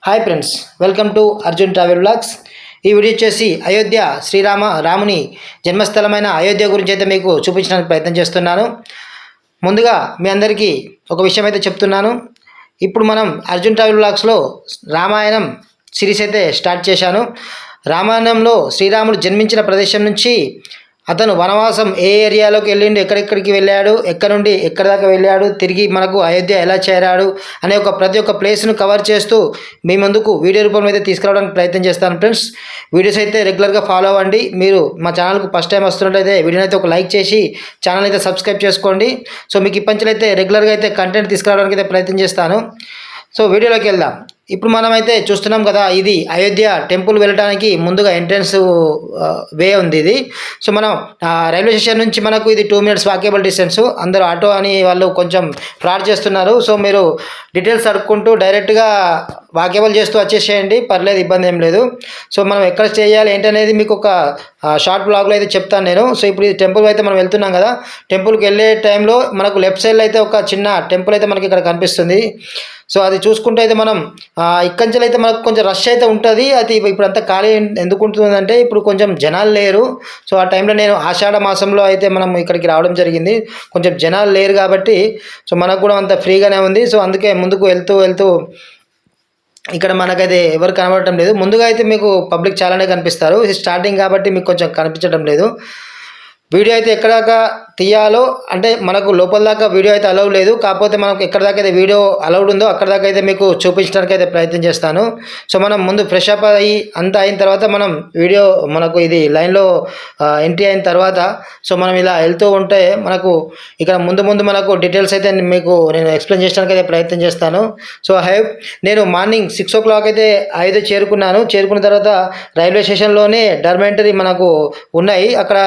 Hi friends, welcome to Arjun travel vlogs. ఈ video వచ్చేసి అయోధ్య రాముని జన్మస్థలమైన అయోధ్య గురించి అయితే మీకు చూపించడానికి ప్రయత్నం చేస్తున్నాను. ముందుగా మీ అందరికీ ఒక విషయం అయితే చెప్తున్నాను. ఇప్పుడు మనం అర్జున్ ట్రావెల్ వ్లాగ్స్లో రామాయణం సిరీస్ అయితే స్టార్ట్ చేశాను. రామాయణంలో శ్రీరాముడు జన్మించిన ప్రదేశం నుంచి అతను వనవాసం ఏ ఏరియాలోకి వెళ్ళిండు, ఎక్కడెక్కడికి వెళ్ళాడు, ఎక్కడ నుండి ఎక్కడి దాకా వెళ్ళాడు, తిరిగి మనకు అయోధ్య ఎలా చేరాడు అనే ప్రతి ఒక్క ప్లేస్ను కవర్ చేస్తూ మీ ముందుకు వీడియో రూపంలో అయితే తీసుకురావడానికి ప్రయత్నం చేస్తాను. ఫ్రెండ్స్, వీడియోస్ అయితే రెగ్యులర్గా ఫాలో అవ్వండి. మీరు మా ఛానల్కు ఫస్ట్ టైం వస్తున్నట్లయితే వీడియోని అయితే ఒక లైక్ చేసి ఛానల్ అయితే సబ్స్క్రైబ్ చేసుకోండి. సో మీకు ఇప్పటి అయితే రెగ్యులర్గా అయితే కంటెంట్ తీసుకురావడానికి అయితే ప్రయత్నం చేస్తాను. సో వీడియోలోకి వెళ్దాం. ఇప్పుడు మనమైతే చూస్తున్నాం కదా, ఇది అయోధ్య టెంపుల్ వెళ్ళడానికి ముందుగా ఎంట్రన్స్ వే ఉంది ఇది. సో మనం రైల్వే స్టేషన్ నుంచి మనకు ఇది 2 minutes వాకేబుల్ డిస్టెన్స్. అందరూ ఆటో అని వాళ్ళు కొంచెం ఫ్రాడ్ చేస్తున్నారు. సో మీరు డీటెయిల్స్ అడుక్కుంటూ డైరెక్ట్గా వాకేబుల్ చేస్తూ వచ్చేసేయండి, పర్లేదు, ఇబ్బంది ఏం లేదు. సో మనం ఎక్కడ స్టే చేయాలి ఏంటనేది మీకు ఒక షార్ట్ బ్లాగ్లో అయితే చెప్తాను నేను. సో ఇప్పుడు ఈ టెంపుల్ అయితే మనం వెళ్తున్నాం కదా, టెంపుల్కి వెళ్ళే టైంలో మనకు లెఫ్ట్ సైడ్లో అయితే ఒక చిన్న టెంపుల్ అయితే మనకి ఇక్కడ కనిపిస్తుంది. సో అది చూసుకుంటే అయితే మనం ఇక్కడి నుంచి అయితే మనకు కొంచెం రష్ అయితే ఉంటుంది. అది ఇప్పుడు అంతా ఖాళీ ఎందుకు ఉంటుందంటే ఇప్పుడు కొంచెం జనాలు లేరు. సో ఆ టైంలో నేను ఆషాఢ మాసంలో అయితే మనం ఇక్కడికి రావడం జరిగింది. కొంచెం జనాలు లేరు కాబట్టి సో మనకు కూడా అంత ఫ్రీగానే ఉంది. సో అందుకే ముందుకు వెళ్తూ ఇక్కడ మనకైతే ఎవరు కనబడటం లేదు. ముందుగా అయితే మీకు పబ్లిక్ చాలానే కనిపిస్తారు. స్టార్టింగ్ కాబట్టి మీకు కొంచెం కనిపించడం లేదు. వీడియో అయితే ఎక్కడ దాకా తీయాలో అంటే మనకు లోపల దాకా వీడియో అయితే అలౌ లేదు. కాకపోతే మనకు ఎక్కడ దాకా అయితే వీడియో అలౌడ్ ఉందో అక్కడ దాకా అయితే మీకు చూపించడానికి అయితే ప్రయత్నం చేస్తాను. సో మనం ముందు ఫ్రెష్ అప్ అయ్యి అంతా అయిన తర్వాత మనం వీడియో మనకు ఇది లైన్లో ఎంట్రీ అయిన తర్వాత సో మనం ఇలా వెళ్తూ ఉంటే మనకు ఇక్కడ ముందు మనకు డీటెయిల్స్ అయితే మీకు నేను ఎక్స్ప్లెయిన్ చేయడానికి అయితే ప్రయత్నం చేస్తాను. సో నేను మార్నింగ్ 6 o'clock అయితే అయోధ్య చేరుకున్న తర్వాత రైల్వే స్టేషన్లోనే డార్మెంటరీ మనకు ఉన్నాయి. అక్కడ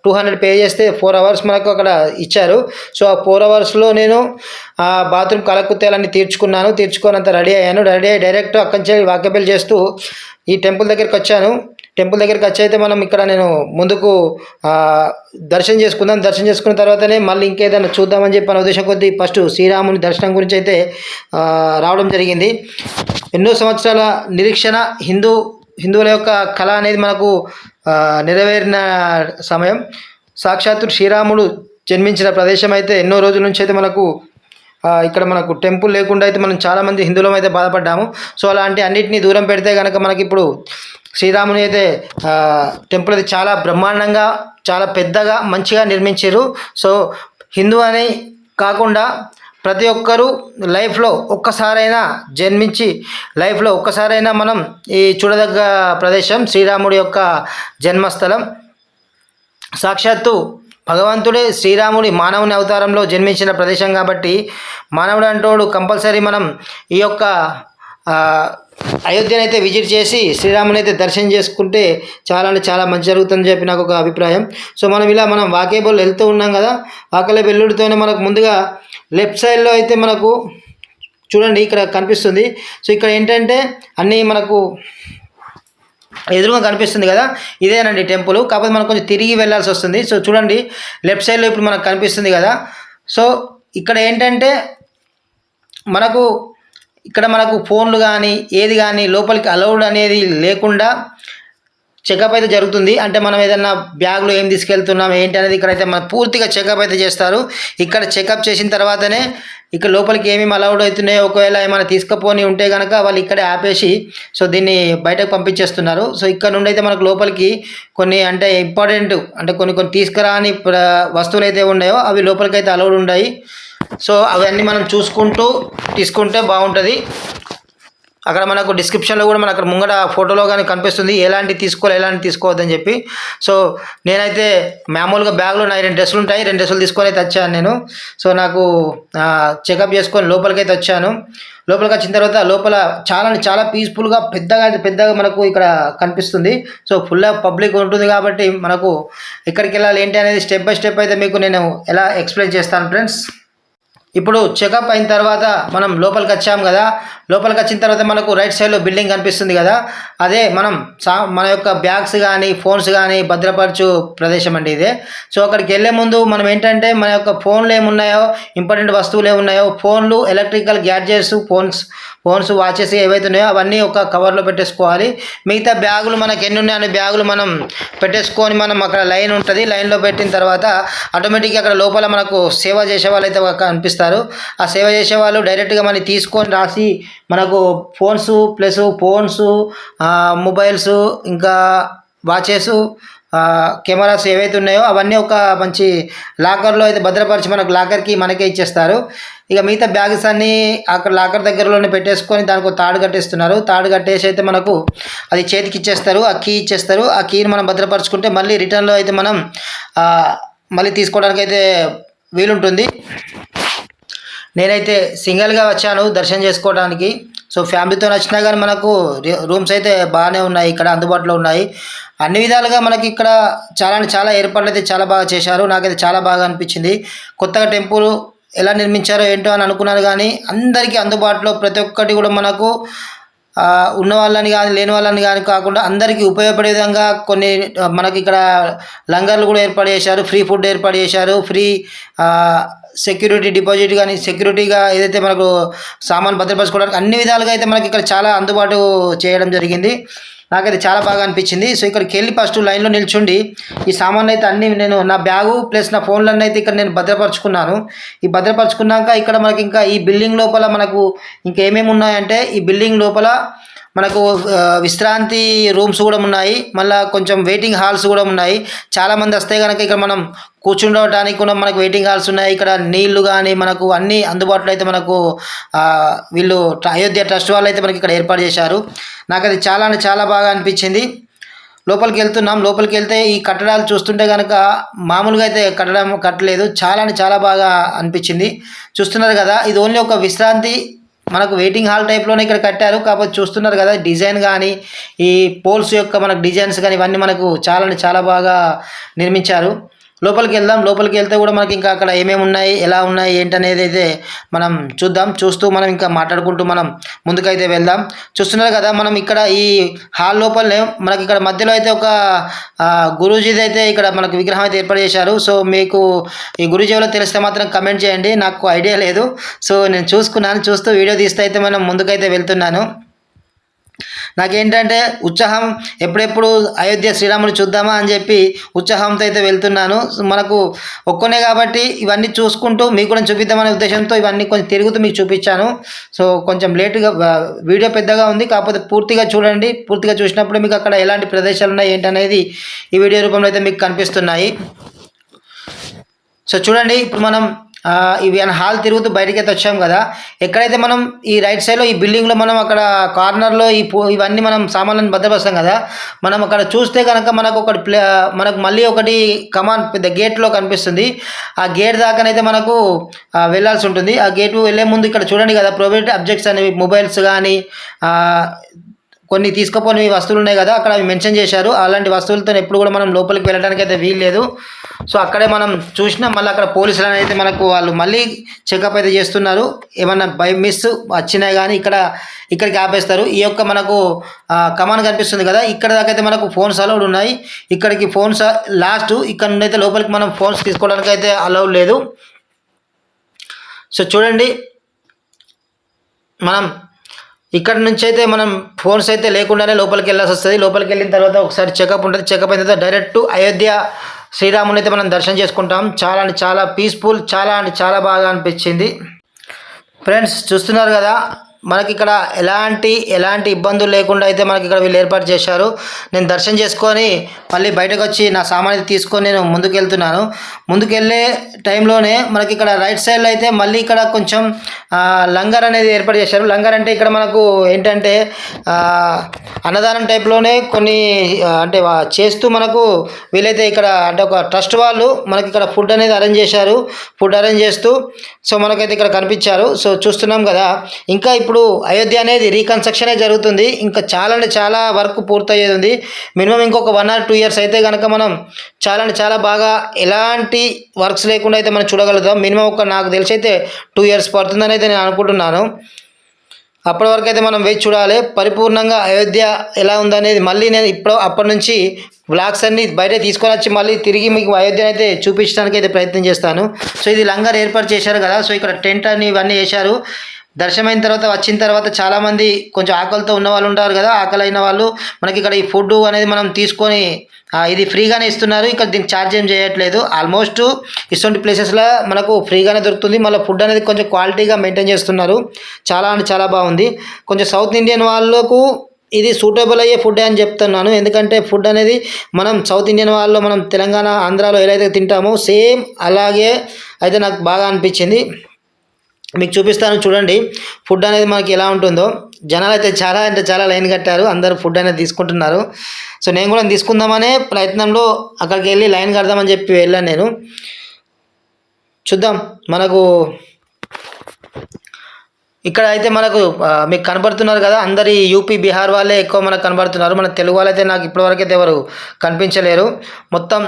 200 పే చేస్తే 4 hours మనకు అక్కడ ఇచ్చారు. సో ఆ 4 hours నేను బాత్రూమ్ కాలకృత్యాలన్నీ తీర్చుకున్నంత రెడీ అయ్యాను. రెడీ అయ్యి డైరెక్ట్ అక్కడి నుంచి వాకబుల్ చేస్తూ ఈ టెంపుల్ దగ్గరికి వచ్చాను. టెంపుల్ దగ్గరికి వచ్చి అయితే మనం ఇక్కడ నేను ముందుకు దర్శనం చేసుకున్న తర్వాతనే మళ్ళీ ఇంకేదైనా చూద్దామని చెప్పి అనే ఉద్దేశం కొద్దీ ఫస్ట్ శ్రీరాముని దర్శనం గురించి అయితే రావడం జరిగింది. ఎన్నో సంవత్సరాల నిరీక్షణ హిందువుల యొక్క కళ అనేది మనకు నెరవేరిన సమయం. సాక్షాత్తు శ్రీరాముడు జన్మించిన ప్రదేశం అయితే ఎన్నో రోజుల నుంచి అయితే మనకు ఇక్కడ మనకు టెంపుల్ లేకుండా అయితే మనం చాలామంది హిందువులం అయితే బాధపడ్డాము. సో అలాంటి అన్నిటినీ దూరం పెడితే కనుక మనకి ఇప్పుడు శ్రీరాముని అయితే టెంపుల్ అయితే చాలా బ్రహ్మాండంగా, చాలా పెద్దగా, మంచిగా నిర్మించారు. సో హిందూ అని కాకుండా ప్రతి ఒక్కరూ లైఫ్లో ఒక్కసారైనా జన్మించి లైఫ్లో ఒక్కసారైనా మనం ఈ చూడదగ్గ ప్రదేశం శ్రీరాముడి యొక్క జన్మస్థలం. సాక్షాత్తు భగవంతుడే శ్రీరాముడి మానవుని అవతారంలో జన్మించిన ప్రదేశం కాబట్టి మానవుడు అంటోడు కంపల్సరీ మనం ఈ యొక్క అయోధ్యను అయితే విజిట్ చేసి శ్రీరాముని అయితే దర్శనం చేసుకుంటే చాలా అంటే చాలా మంచి జరుగుతుందని చెప్పి నాకు ఒక అభిప్రాయం. సో మనం వాకేబుల్ వెళ్తూ ఉన్నాం కదా, వాకలే వెల్లుడితోనే మనకు ముందుగా లెఫ్ట్ సైడ్లో అయితే మనకు చూడండి ఇక్కడ కనిపిస్తుంది. సో ఇక్కడ ఏంటంటే అన్నీ మనకు ఎదురుగా కనిపిస్తుంది కదా, ఇదేనండి టెంపుల్. కాకపోతే మనకు కొంచెం తిరిగి వెళ్ళాల్సి వస్తుంది. సో చూడండి లెఫ్ట్ సైడ్లో ఇప్పుడు మనకు కనిపిస్తుంది కదా. సో ఇక్కడ ఏంటంటే మనకు ఫోన్లు కానీ ఏది కానీ లోపలికి అలౌడ్ అనేది లేకుండా చెకప్ అయితే జరుగుతుంది. అంటే మనం ఏదన్నా బ్యాగ్లో ఏం తీసుకెళ్తున్నాం ఏంటి అనేది ఇక్కడైతే మనం పూర్తిగా చెకప్ అయితే చేస్తారు. ఇక్కడ చెకప్ చేసిన తర్వాతనే ఇక్కడ లోపలికి ఏమేమి అలౌడ్ అవుతున్నాయో, ఒకవేళ ఏమైనా తీసుకుపోని ఉంటే కనుక వాళ్ళు ఇక్కడే ఆపేసి సో దీన్ని బయటకు పంపించేస్తున్నారు. సో ఇక్కడ నుండి అయితే మనకు లోపలికి కొన్ని అంటే ఇంపార్టెంట్ అంటే కొన్ని తీసుకురాని వస్తువులు అయితే ఉన్నాయో అవి లోపలికి అయితే అలౌడ్ ఉన్నాయి. సో అవన్నీ మనం చూసుకుంటూ తీసుకుంటే బాగుంటుంది. అక్కడ మనకు డిస్క్రిప్షన్లో కూడా మనకు ముంగట ఫోటోలో కానీ కనిపిస్తుంది ఎలాంటి తీసుకోవద్దని చెప్పి. సో నేనైతే మామూలుగా బ్యాగ్లో నా 2 డ్రెస్సులు ఉంటాయి, 2 డ్రెస్సులు తీసుకొని అయితే వచ్చాను నేను. సో నాకు చెకప్ చేసుకొని లోపలికి అయితే వచ్చాను. లోపలికి వచ్చిన తర్వాత లోపల చాలా పీస్ఫుల్గా పెద్దగా మనకు ఇక్కడ కనిపిస్తుంది. సో ఫుల్ పబ్లిక్ ఉంటుంది కాబట్టి మనకు ఎక్కడికి వెళ్ళాలి ఏంటి అనేది స్టెప్ బై స్టెప్ అయితే మీకు నేను ఎలా ఎక్స్ప్లెయిన్ చేస్తాను ఫ్రెండ్స్. ఇప్పుడు చెకప్ అయిన తర్వాత మనం లోపలికి వచ్చాం కదా, లోపలికి వచ్చిన తర్వాత మనకు రైట్ సైడ్లో బిల్డింగ్ కనిపిస్తుంది కదా, అదే మనం మన యొక్క బ్యాగ్స్ కానీ ఫోన్స్ కానీ భద్రపరచు ప్రదేశం అండి ఇదే. సో అక్కడికి వెళ్ళే ముందు మనం ఏంటంటే మన యొక్క ఫోన్లు ఏమున్నాయో, ఇంపార్టెంట్ వస్తువులు ఏమున్నాయో, ఫోన్లు, ఎలక్ట్రికల్ గ్యాడ్జెట్స్, ఫోన్స్ వాచెస్ ఏవైతే ఉన్నాయో అవన్నీ ఒక కవర్లో పెట్టేసుకోవాలి. మిగతా బ్యాగులు మనకు ఎన్ని ఉన్నాయో బ్యాగులు మనం పెట్టేసుకొని మనం అక్కడ లైన్ ఉంటుంది, లైన్లో పెట్టిన తర్వాత ఆటోమేటిక్గా అక్కడ లోపల మనకు సేవ చేసే వాళ్ళు అయితే కనిపిస్తారు. ఆ సేవ చేసే వాళ్ళు డైరెక్ట్గా మనకి తీసుకొని రాసి మనకు ఫోన్స్ మొబైల్స్ ఇంకా వాచెస్ కెమెరాస్ ఏవైతే ఉన్నాయో అవన్నీ ఒక మంచి లాకర్లో అయితే భద్రపరిచి మనకు లాకర్కి మనకే ఇచ్చేస్తారు. ఇక మిగతా బ్యాగ్స్ అన్నీ అక్కడ లాకర్ దగ్గరలోనే పెట్టేసుకొని దానికి ఒక తాడు కట్టేస్తున్నారు. తాడు కట్టేసి అయితే మనకు అది చేతికి ఇచ్చేస్తారు, ఆ కీ ఇచ్చేస్తారు. ఆ కీని మనం భద్రపరుచుకుంటే మళ్ళీ రిటర్న్లో అయితే మనం మళ్ళీ తీసుకోవడానికి అయితే వీలుంటుంది. నేనైతే సింగిల్గా వచ్చాను దర్శనం చేసుకోవడానికి. సో ఫ్యామిలీతో వచ్చినా కానీ మనకు రూమ్స్ అయితే బాగానే ఉన్నాయి, ఇక్కడ అందుబాటులో ఉన్నాయి. అన్ని విధాలుగా మనకి ఇక్కడ చాలా ఏర్పాట్లు అయితే చాలా బాగా చేశారు. నాకైతే చాలా బాగా అనిపించింది. కొత్తగా టెంపుల్ ఎలా నిర్మించారో ఏంటో అని అనుకున్నాను, కానీ అందరికీ అందుబాటులో ప్రతి ఒక్కటి కూడా మనకు ఉన్న వాళ్ళని కానీ లేని వాళ్ళని కానీ కాకుండా అందరికీ ఉపయోగపడే విధంగా కొన్ని మనకి ఇక్కడ లంగర్లు కూడా ఏర్పాటు చేశారు, ఫ్రీ ఫుడ్ ఏర్పాటు చేశారు, ఫ్రీ సెక్యూరిటీ డిపాజిట్ కానీ సెక్యూరిటీగా ఏదైతే మనకు సామాన్ భద్రపరచుకోవడానికి అన్ని విధాలుగా అయితే మనకి ఇక్కడ చాలా అందుబాటు చేయడం జరిగింది. నాకైతే చాలా బాగా అనిపించింది. సో ఇక్కడికి వెళ్ళి ఫస్ట్ లైన్లో నిల్చుండి ఈ సామాన్లు అయితే అన్నీ నేను నా బ్యాగు ప్లస్ నా ఫోన్లన్నీ అయితే ఇక్కడ నేను భద్రపరుచుకున్నాను. ఈ భద్రపరుచుకున్నాక ఇక్కడ మనకి ఇంకా ఈ బిల్డింగ్ లోపల మనకు ఇంకేమేమి ఉన్నాయంటే ఈ బిల్డింగ్ లోపల మనకు విశ్రాంతి రూమ్స్ కూడా ఉన్నాయి, మళ్ళీ కొంచెం వెయిటింగ్ హాల్స్ కూడా ఉన్నాయి. చాలామంది వస్తే కనుక ఇక్కడ మనం కూర్చుండటానికి కూడా మనకు వెయిటింగ్ హాల్స్ ఉన్నాయి. ఇక్కడ నీళ్లు కానీ మనకు అన్నీ అందుబాటులో అయితే మనకు వీళ్ళు అయోధ్య ట్రస్ట్ వాళ్ళు అయితే మనకి ఇక్కడ ఏర్పాటు చేశారు. నాకు అది చాలా బాగా అనిపించింది. లోపలికి వెళ్తున్నాం. లోపలికి వెళ్తే ఈ కట్టడాలు చూస్తుంటే కనుక మామూలుగా అయితే కట్టలేదు, చాలా బాగా అనిపించింది. చూస్తున్నారు కదా, ఇది ఓన్లీ ఒక విశ్రాంతి మనకు వెయిటింగ్ హాల్ టైప్లోనే ఇక్కడ కట్టారు. కాకపోతే చూస్తున్నారు కదా డిజైన్ కానీ ఈ పోల్స్ యొక్క మనకు డిజైన్స్ కానీ ఇవన్నీ మనకు చాలా బాగా నిర్మించారు. లోపలికి వెళ్దాం. లోపలికి వెళ్తే కూడా మనకి ఇంకా అక్కడ ఏమేమి ఉన్నాయి, ఎలా ఉన్నాయి, ఏంటనేది అయితే మనం చూస్తూ మనం ఇంకా మాట్లాడుకుంటూ మనం ముందుకైతే వెళ్దాం. చూస్తున్నారు కదా మనం ఇక్కడ ఈ హాల్ లోపలనే మనకి ఇక్కడ మధ్యలో అయితే ఒక గురూజీది అయితే ఇక్కడ మనకు విగ్రహం అయితే ఏర్పాటు చేశారు. సో మీకు ఈ గురూజీ ఎవరో తెలిస్తే మాత్రం కమెంట్ చేయండి, నాకు ఐడియా లేదు. సో నేను చూస్తూ వీడియో తీస్తే అయితే మనం ముందుకైతే వెళ్తున్నాను. నాకేంటంటే ఉత్సాహం, ఎప్పుడెప్పుడు అయోధ్య శ్రీరాముని చూద్దామా అని చెప్పి ఉత్సాహంతో అయితే వెళ్తున్నాను. మనకు ఒక్కనే కాబట్టి ఇవన్నీ చూసుకుంటూ మీకు కూడా చూపిద్దామనే ఉద్దేశంతో ఇవన్నీ కొంచెం తిరుగుతూ మీకు చూపించాను. సో కొంచెం లేటుగా వీడియో పెద్దగా ఉంది, కాకపోతే పూర్తిగా చూడండి. పూర్తిగా చూసినప్పుడు మీకు అక్కడ ఎలాంటి ప్రదేశాలు ఉన్నాయి ఏంటనేది ఈ వీడియో రూపంలో అయితే మీకు కనిపిస్తున్నాయి. సో చూడండి, ఇప్పుడు మనం ఇవి హాల్ తిరుగుతూ బయటికి అయితే వచ్చాం కదా, ఎక్కడైతే మనం ఈ రైట్ సైడ్లో ఈ బిల్డింగ్లో మనం అక్కడ కార్నర్లో ఇవన్నీ మనం సామాన్లను భద్రపరుస్తాం కదా, మనం అక్కడ చూస్తే కనుక మనకు మనకు మళ్ళీ ఒకటి కమాన్ పెద్ద గేట్లో కనిపిస్తుంది. ఆ గేట్ దాకానైతే మనకు వెళ్ళాల్సి ఉంటుంది. ఆ గేట్ వెళ్ళే ముందు ఇక్కడ చూడండి కదా ప్రైవేట్ ఆబ్జెక్ట్స్ అనేవి మొబైల్స్ కానీ కొన్ని తీసుకుపోని వస్తువులు ఉన్నాయి కదా, అక్కడ అవి మెన్షన్ చేశారు. అలాంటి వస్తువులతో ఎప్పుడు కూడా మనం లోపలికి వెళ్ళడానికి అయితే వీల్లేదు. సో అక్కడే మనం చూసినా మళ్ళీ అక్కడ పోలీసులు అయితే మనకు వాళ్ళు మళ్ళీ చెకప్ అయితే చేస్తున్నారు. ఏమన్నా బై మిస్ వచ్చినాయి కానీ ఇక్కడికి ఆపేస్తారు. ఈ యొక్క మనకు కమాన్ కనిపిస్తుంది కదా, ఇక్కడ దాకా అయితే మనకు ఫోన్స్ అలౌడ్ ఉన్నాయి. ఇక్కడికి ఫోన్స్ లాస్ట్, ఇక్కడ నుండి అయితే లోపలికి మనం ఫోన్స్ తీసుకోవడానికి అయితే అలౌడ్ లేదు. సో చూడండి, మనం ఇక్కడ నుంచి అయితే మనం ఫోన్స్ అయితే లేకుండానే లోపలికి వెళ్ళాల్సి వస్తుంది. లోపలికి వెళ్ళిన తర్వాత ఒకసారి చెకప్ ఉంటుంది. చెకప్ అయిన తర్వాత డైరెక్ట్ అయోధ్య శ్రీరాముని అయితే మనం దర్శనం చేసుకుంటాం. చాలా పీస్ఫుల్, చాలా బాగా అనిపించింది. ఫ్రెండ్స్ చూస్తున్నారు కదా, మనకి ఇక్కడ ఎలాంటి ఇబ్బందులు లేకుండా అయితే మనకి ఇక్కడ వీళ్ళు ఏర్పాటు చేశారు. నేను దర్శనం చేసుకొని మళ్ళీ బయటకు వచ్చి నా సామాన్ తీసుకొని నేను ముందుకు వెళ్తున్నాను. ముందుకు వెళ్ళే టైంలోనే మనకి ఇక్కడ రైట్ సైడ్లో అయితే మళ్ళీ ఇక్కడ కొంచెం లంగర్ అనేది ఏర్పాటు చేశారు. లంగర్ అంటే ఇక్కడ మనకు ఏంటంటే అన్నదానం టైప్లోనే కొన్ని అంటే చేస్తూ మనకు వీలైతే ఇక్కడ అంటే ఒక ట్రస్ట్ వాళ్ళు మనకి ఇక్కడ ఫుడ్ అనేది అరేంజ్ చేశారు. ఫుడ్ అరేంజ్ చేస్తూ సో మనకైతే ఇక్కడ కనిపించారు. సో చూస్తున్నాం కదా, ఇంకా ఇప్పుడు అయోధ్య అనేది రీకన్స్ట్రక్షనే జరుగుతుంది. ఇంకా చాలా అంటే చాలా వర్క్ పూర్తయ్యేది ఉంది. మినిమం ఇంకొక 1 or 2 ఇయర్స్ అయితే కనుక మనం చాలా అంటే చాలా బాగా ఎలాంటి వర్క్స్ లేకుండా అయితే మనం చూడగలుగుతాం. మినిమం నాకు తెలిసి అయితే 2 ఇయర్స్ పడుతుందని అయితే నేను అనుకుంటున్నాను. అప్పటి వరకు అయితే మనం వేచి చూడాలి పరిపూర్ణంగా అయోధ్య ఎలా ఉందనేది. మళ్ళీ నేను అప్పటి నుంచి వ్లాగ్స్ అన్ని బయట తీసుకొని వచ్చి మళ్ళీ తిరిగి మీకు అయోధ్యను అయితే చూపించడానికి అయితే ప్రయత్నం చేస్తాను. సో ఇది లంగర్ ఏర్పాటు చేశారు కదా, సో ఇక్కడ టెంట్ అని ఇవన్నీ వేశారు. దర్శనమైన తర్వాత వచ్చిన తర్వాత చాలామంది కొంచెం ఆకలితో ఉన్న వాళ్ళు ఉంటారు కదా, ఆకలి అయిన వాళ్ళు మనకి ఇక్కడ ఈ ఫుడ్ అనేది మనం తీసుకొని ఇది ఫ్రీగానే ఇస్తున్నారు. ఇక్కడ దీనికి ఛార్జ్ ఏం చేయట్లేదు. ఆల్మోస్ట్ ఇటువంటి ప్లేసెస్లో మనకు ఫ్రీగానే దొరుకుతుంది. మళ్ళీ ఫుడ్ అనేది కొంచెం క్వాలిటీగా మెయింటైన్ చేస్తున్నారు. చాలా అంటే చాలా బాగుంది. కొంచెం సౌత్ ఇండియన్ వాళ్ళకు ఇది సూటబుల్ అయ్యే ఫుడ్ అని చెప్తున్నాను. ఎందుకంటే ఫుడ్ అనేది మనం సౌత్ ఇండియన్ వాళ్ళు మనం తెలంగాణ ఆంధ్రాలో ఎలా అయితే తింటామో సేమ్ అలాగే అయితే నాకు బాగా అనిపించింది. మీకు చూపిస్తాను చూడండి ఫుడ్ అనేది మనకి ఎలా ఉంటుందో. జనాలు అయితే చాలా అంటే చాలా లైన్ కట్టారు, అందరూ ఫుడ్ అనేది తీసుకుంటున్నారు. సో నేను కూడా తీసుకుందామనే ప్రయత్నంలో అక్కడికి వెళ్ళి లైన్ కడదామని చెప్పి వెళ్ళాను నేను. చూద్దాం మనకు ఇక్కడ అయితే మనకు మీకు కనబడుతున్నారు కదా, అందరి యూపీ బీహార్ వాళ్ళే ఎక్కువ మనకు కనబడుతున్నారు. మన తెలుగు వాళ్ళైతే నాకు ఇప్పటివరకు అయితే ఎవరు కనిపించలేరు. మొత్తం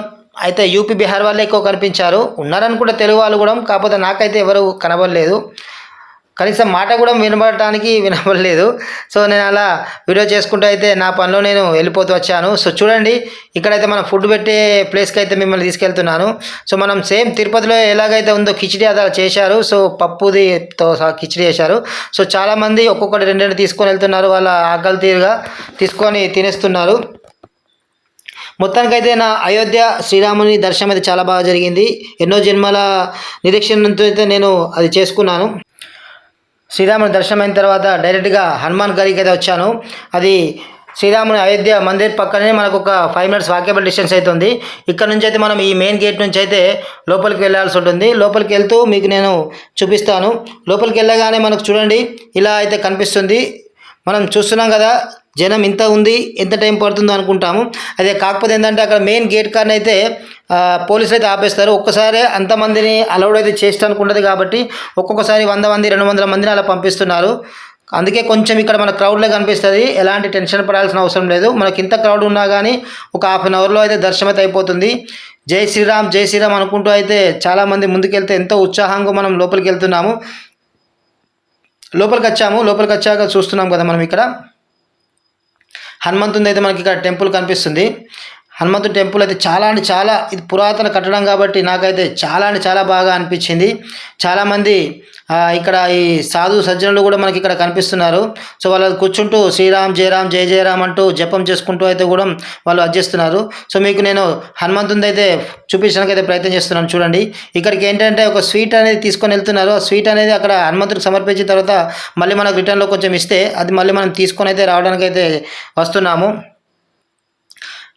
అయితే యూపీ బీహార్ వాళ్ళే ఎక్కువ కనిపించారు. ఉన్నారనుకుంటే తెలుగు వాళ్ళు కూడా, కాకపోతే నాకైతే ఎవరు కనబడలేదు. కనీసం మాట కూడా వినబడలేదు. సో నేను అలా వీడియో చేసుకుంటూ అయితే నా పనిలో నేను వెళ్ళిపోతూ వచ్చాను. సో చూడండి ఇక్కడైతే మనం ఫుడ్ పెట్టే ప్లేస్కి అయితే మిమ్మల్ని తీసుకెళ్తున్నాను. సో మనం సేమ్ తిరుపతిలో ఎలాగైతే ఉందో కిచిడి అలా చేశారు. సో పప్పుదితో కిచిడి చేశారు. సో చాలామంది ఒక్కొక్కటి 2 తీసుకొని వెళ్తున్నారు. వాళ్ళ ఆకలి తీరుగా తీసుకొని తినేస్తున్నారు. మొత్తానికైతే నా అయోధ్య శ్రీరాముని దర్శనం అయితే చాలా బాగా జరిగింది. ఎన్నో జన్మల నిరీక్షణతో అయితే నేను అది చేసుకున్నాను. శ్రీరాముని దర్శనం అయిన తర్వాత డైరెక్ట్గా హనుమాన్ గరికి అయితే వచ్చాను. అది శ్రీరాముని అయోధ్య మందిర్ పక్కనే మనకు ఒక 5 minutes వాకేబుల్ డిస్టెన్స్ అయితే ఉంది. ఇక్కడ నుంచి అయితే మనం ఈ మెయిన్ గేట్ నుంచి అయితే లోపలికి వెళ్ళాల్సి ఉంటుంది. లోపలికి వెళ్తూ మీకు నేను చూపిస్తాను. లోపలికి వెళ్ళగానే మనకు చూడండి ఇలా అయితే కనిపిస్తుంది. మనం చూస్తున్నాం కదా జనం ఇంత ఉంది, ఎంత టైం పడుతుందో అనుకుంటాము. అదే కాకపోతే ఏంటంటే అక్కడ మెయిన్ గేట్ కాడన అయితే పోలీసులు అయితే ఆపేస్తారు. ఒక్కసారి అంతమందిని అలౌడ్ అయితే చేస్తానికి ఉండదు కాబట్టి ఒక్కొక్కసారి 100 మంది 200 మందిని అలా పంపిస్తున్నారు. అందుకే కొంచెం ఇక్కడ మన క్రౌడ్లో కనిపిస్తుంది. ఎలాంటి టెన్షన్ పడాల్సిన అవసరం లేదు. మనకి ఇంత క్రౌడ్ ఉన్నా కానీ ఒక 1/2 hourలో అయితే దర్శనం అయితే అయిపోతుంది. జై శ్రీరామ్ జై శ్రీరామ్ అనుకుంటూ అయితే చాలామంది ముందుకెళ్తే ఎంతో ఉత్సాహంగా మనం లోపలికి వెళ్తున్నాము. లోపలికి వచ్చాక చూస్తున్నాం కదా మనం ఇక్కడ హనుమంతుని అయితే మనకి ఇక్కడ టెంపుల్ కనిపిస్తుంది. హనుమంతుడి టెంపుల్ అయితే చాలా అంటే చాలా ఇది పురాతన కట్టడం కాబట్టి నాకైతే చాలా అంటే చాలా బాగా అనిపించింది. చాలామంది ఇక్కడ ఈ సాధు సజ్జనులు కూడా మనకి ఇక్కడ కనిపిస్తున్నారు. సో వాళ్ళు కూర్చుంటూ శ్రీరామ్ జయరామ్ జయ జయరామ్ అంటూ జపం చేసుకుంటూ అయితే కూడా వాళ్ళు అర్జిస్తున్నారు. సో మీకు నేను హనుమంతుని అయితే చూపించడానికి అయితే ప్రయత్నం చేస్తున్నాను. చూడండి ఇక్కడికి ఏంటంటే ఒక స్వీట్ అనేది తీసుకొని వెళ్తున్నారు. ఆ స్వీట్ అనేది అక్కడ హనుమంతుడికి సమర్పించిన తర్వాత మళ్ళీ మనకు రిటర్న్లో కొంచెం ఇస్తే అది మళ్ళీ మనం తీసుకొని అయితే రావడానికి అయితే వస్తున్నాము.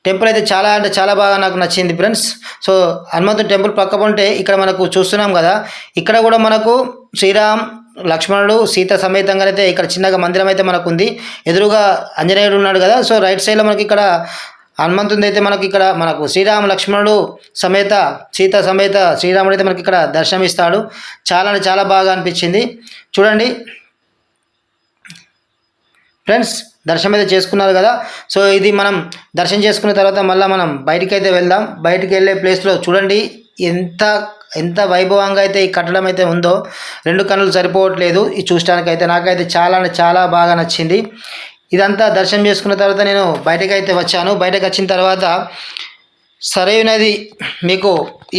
టెంపుల్ అయితే చాలా అంటే చాలా బాగా నాకు నచ్చింది ఫ్రెండ్స్. సో హనుమంతుడి టెంపుల్ పక్క ఉంటే ఇక్కడ మనకు చూస్తున్నాం కదా, ఇక్కడ కూడా మనకు శ్రీరామ్ లక్ష్మణుడు సీత సమేతంగా అయితే ఇక్కడ చిన్నగా మందిరం అయితే మనకు ఉంది. ఎదురుగా ఆంజనేయుడు ఉన్నాడు కదా, సో రైట్ సైడ్లో మనకి ఇక్కడ హనుమంతుడి అయితే మనకు శ్రీరామ్ లక్ష్మణుడు సమేత సీత సమేత శ్రీరాముడు అయితే మనకి ఇక్కడ దర్శనమిస్తాడు. చాలా అంటే చాలా బాగా అనిపించింది. చూడండి ఫ్రెండ్స్ దర్శనం అయితే చేసుకున్నారు కదా. సో ఇది మనం దర్శనం చేసుకున్న తర్వాత మళ్ళీ మనం బయటికి అయితే వెళ్దాం. బయటికి వెళ్ళే ప్లేస్లో చూడండి ఎంత వైభవంగా అయితే ఈ కట్టడం అయితే ఉందో 2 కన్నులు సరిపోవట్లేదు ఈ చూడటానికి అయితే. నాకైతే చాలా అంటే చాలా బాగా నచ్చింది. ఇదంతా దర్శనం చేసుకున్న తర్వాత నేను బయటకు అయితే వచ్చాను. బయటకు వచ్చిన తర్వాత సరైన నది మీకు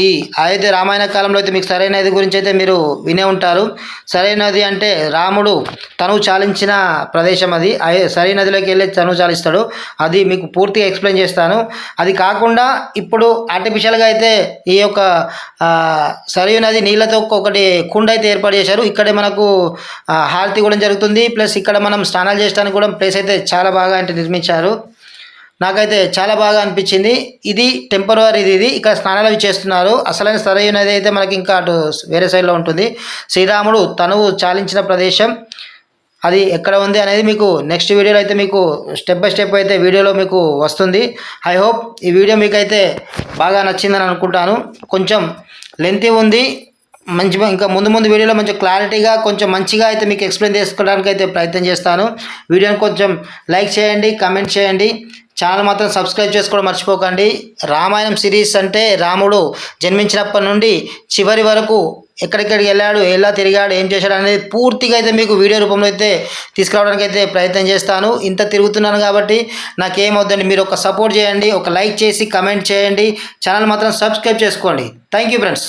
ఈ అయోధ్య రామాయణ కాలంలో అయితే మీకు సరైన నది గురించి అయితే మీరు వినే ఉంటారు. సరైన నది అంటే రాముడు తనువు చాలించిన ప్రదేశం అది. సరైన నదిలోకి వెళ్ళి తనువు చాలిస్తాడు. అది మీకు పూర్తిగా ఎక్స్ప్లెయిన్ చేస్తాను. అది కాకుండా ఇప్పుడు ఆర్టిఫిషియల్గా అయితే ఈ యొక్క సరైన నది నీళ్ళతో ఒకటి కుండ అయితే ఏర్పాటు చేశారు. ఇక్కడే మనకు హారతి కూడా జరుగుతుంది. ప్లస్ ఇక్కడ మనం స్నానాలు చేయడానికి కూడా ప్లేస్ అయితే చాలా బాగా అంటే నిర్మించారు. నాకైతే చాలా బాగా అనిపించింది. ఇది టెంపరరీ ఇది ఇక్కడ స్నానాలు అవి చేస్తున్నారు. అసలైన సరైన నది అయితే మనకి ఇంకా అటు వేరే సైడ్లో ఉంటుంది. శ్రీరాముడు తనువు చాలించిన ప్రదేశం అది ఎక్కడ ఉంది అనేది మీకు నెక్స్ట్ వీడియోలో అయితే మీకు స్టెప్ బై స్టెప్ అయితే వీడియోలో మీకు వస్తుంది. ఐ హోప్ ఈ వీడియో మీకు అయితే బాగా నచ్చిందని అనుకుంటాను. కొంచెం లెంతీ ఉంది, ఇంకా ముందు వీడియోలో మంచి క్లారిటీగా కొంచెం మంచిగా అయితే మీకు ఎక్స్ప్లెయిన్ చేసుకోవడానికి అయితే ప్రయత్నం చేస్తాను. వీడియోని కొంచెం లైక్ చేయండి, కామెంట్ చేయండి, ఛానల్ మాత్రం సబ్స్క్రైబ్ చేసుకోవడం మర్చిపోకండి. రామాయణం సిరీస్ అంటే రాముడు జన్మించినప్పటి నుండి చివరి వరకు ఎక్కడెక్కడికి వెళ్ళాడు, ఎలా తిరిగాడు, ఏం చేశాడు అనేది పూర్తిగా అయితే మీకు వీడియో రూపంలో అయితే తీసుకురావడానికి అయితే ప్రయత్నం చేస్తాను. ఇంత తిరుగుతున్నాను కాబట్టి నాకేమవుద్దండి, మీరు ఒక సపోర్ట్ చేయండి, ఒక లైక్ చేసి కమెంట్ చేయండి, ఛానల్ మాత్రం సబ్స్క్రైబ్ చేసుకోండి. Thank you friends.